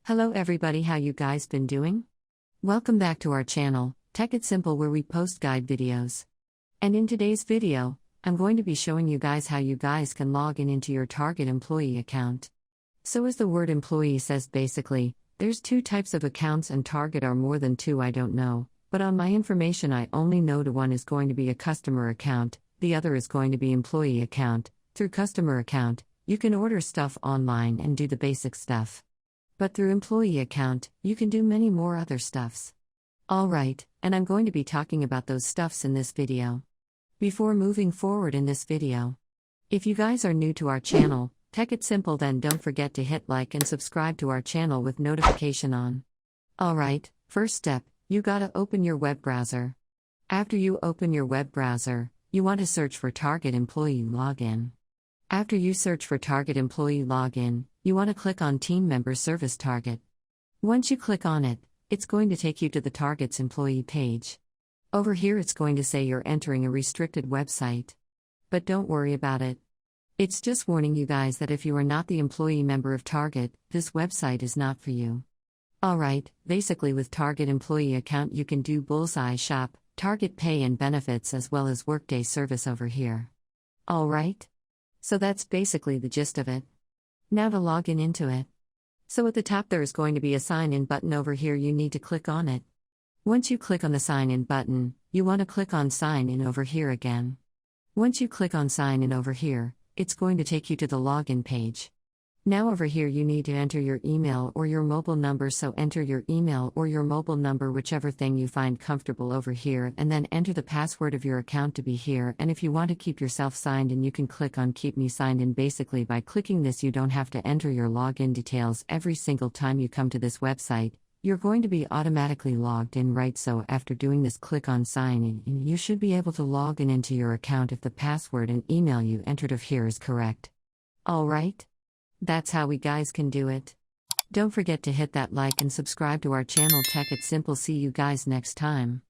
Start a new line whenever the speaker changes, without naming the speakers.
Hello everybody, how you guys been doing? Welcome back to our channel, Tech It Simple, where we post guide videos. And in today's video, I'm going to be showing you guys how you guys can log in into your Target employee account. So as the word employee says, basically, there's two types of accounts, and Target are more than two, I don't know, but on my information I only know one is going to be a customer account, the other is going to be employee account. Through customer account, you can order stuff online and do the basic stuff. But through employee account, you can do many more other stuffs. Alright, and I'm going to be talking about those stuffs in this video. Before moving forward in this video, if you guys are new to our channel, Tech It Simple, then don't forget to hit like and subscribe to our channel with notification on. Alright, first step, you gotta open your web browser. After you open your web browser, you want to search for Target Employee Login. After you search for Target Employee Login, you want to click on Team Member Service Target. Once you click on it, it's going to take you to the Target's employee page. Over here it's going to say you're entering a restricted website. But don't worry about it. It's just warning you guys that if you are not the employee member of Target, this website is not for you. Alright, basically with Target Employee Account you can do Bullseye Shop, Target Pay and Benefits, as well as Workday Service over here. Alright? So that's basically the gist of it. Now to log in into it. So at the top there is going to be a sign in button over here, you need to click on it. Once you click on the sign in button, you want to click on sign in over here again. Once you click on sign in over here, it's going to take you to the login page. Now over here you need to enter your email or your mobile number, so enter your email or your mobile number, whichever thing you find comfortable over here, and then enter the password of your account to be here. And if you want to keep yourself signed in, you can click on keep me signed in. Basically by clicking this you don't have to enter your login details every single time you come to this website, you're going to be automatically logged in, right? So after doing this, click on sign in and you should be able to log in into your account if the password and email you entered of here is correct. Alright? That's how we guys can do it. Don't forget to hit that like and subscribe to our channel Tech It Simple. See you guys next time.